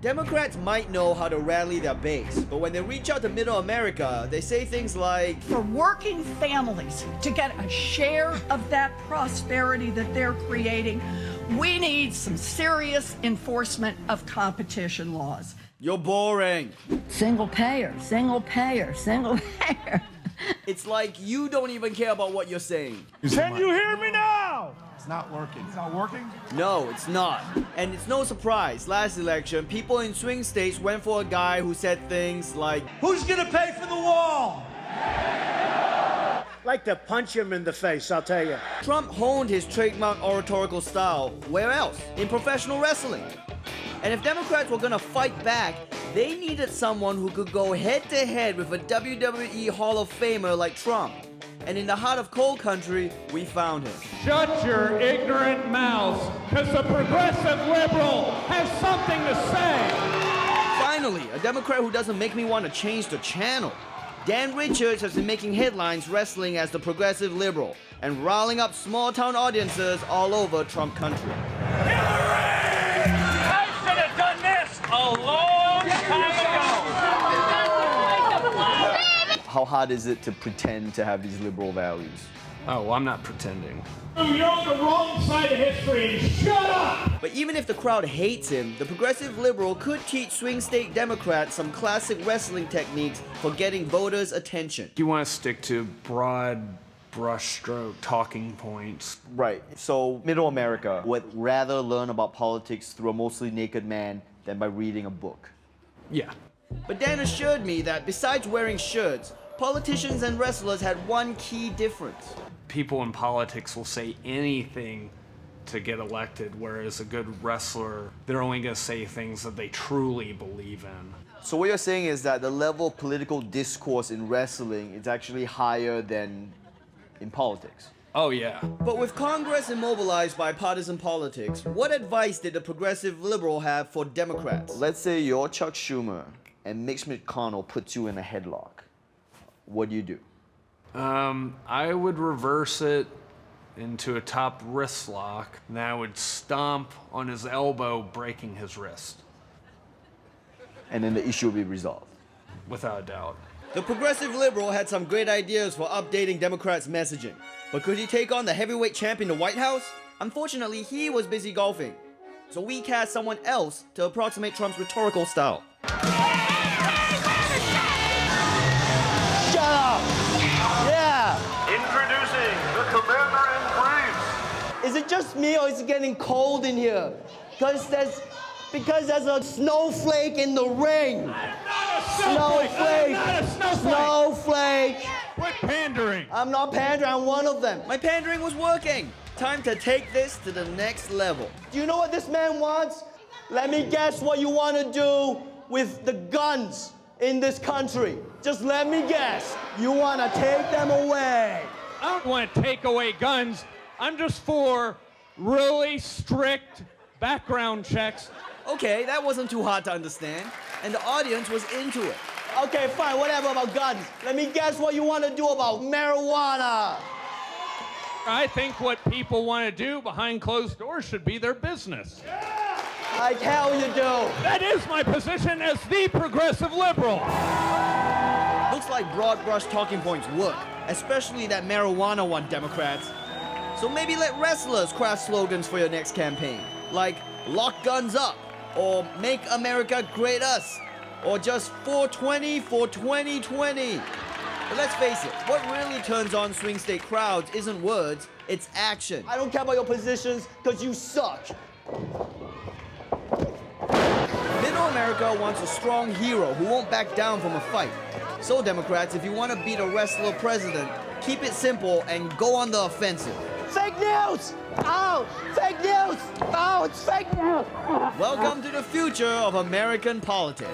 Democrats might know how to rally their base, but when they reach out to Middle America, they say things like, for working families to get a share of that prosperity that they're creating, we need some serious enforcement of competition laws. "You're boring." Single payer, single payer, single payer. It's like you don't even care about what you're saying. Can you hear me now? It's not working. It's not working? No, it's not. And it's no surprise, last election, people in swing states went for a guy who said things like, Who's gonna pay for the wall? Like to punch him in the face, I'll tell you. Trump honed his trademark oratorical style. Where else? In professional wrestling. And if Democrats were gonna fight back, they needed someone who could go head to head with a WWE Hall of Famer like Trump. And in the heart of coal country, we found him. Shut your ignorant mouths, because the progressive liberal has something to say. Finally, a Democrat who doesn't make me want to change the channel. Dan Richards has been making headlines wrestling as the progressive liberal and riling up small-town audiences all over Trump country. I should have done this a long time ago. How hard is it to pretend to have these liberal values? Oh, well, I'm not pretending. You're on the wrong side of history. Shut up! But even if the crowd hates him, the progressive liberal could teach swing state Democrats some classic wrestling techniques for getting voters' attention. You want to stick to broad brushstroke talking points. Right. So Middle America would rather learn about politics through a mostly naked man than by reading a book. Yeah. But Dan assured me that besides wearing shirts, politicians and wrestlers had one key difference. People in politics will say anything to get elected, whereas a good wrestler, they're only going to say things that they truly believe in. So what you're saying is that the level of political discourse in wrestling is actually higher than in politics. Oh, yeah. But with Congress immobilized by partisan politics, what advice did the progressive liberal have for Democrats? Let's say you're Chuck Schumer and Mitch McConnell puts you in a headlock. What do you do? I would reverse it into a top wrist lock, and then I would stomp on his elbow, breaking his wrist. And then the issue will be resolved. Without a doubt. The progressive liberal had some great ideas for updating Democrats' messaging. But could he take on the heavyweight champ in the White House? Unfortunately, he was busy golfing. So we cast someone else to approximate Trump's rhetorical style. Shut up! Yeah! Introducing the Commander-in-Brief. Is it just me or is it getting cold in here? Because there's a snowflake in the ring. Snowflake! Snowflake! Quit pandering. I'm not pandering, I'm one of them. My pandering was working. Time to take this to the next level. Do you know what this man wants? Let me guess what you want to do with the guns in this country. Just let me guess. You want to take them away. I don't want to take away guns. I'm just for really strict background checks. Okay, that wasn't too hard to understand. And the audience was into it. Okay, fine, whatever about guns. Let me guess what you want to do about marijuana. I think what people want to do behind closed doors should be their business. Like hell you do. That is my position as the progressive liberal. Looks like broad brush talking points work, especially that marijuana one, Democrats. So maybe let wrestlers craft slogans for your next campaign, like lock guns up, or make America great us, or just 420 for 2020. But let's face it, what really turns on swing state crowds isn't words, it's action. I don't care about your positions, because you suck. Middle America wants a strong hero who won't back down from a fight. So Democrats, if you want to beat a wrestler president, keep it simple and go on the offensive. Fake news! Oh, fake news! Oh, it's fake news! Welcome to the future of American politics.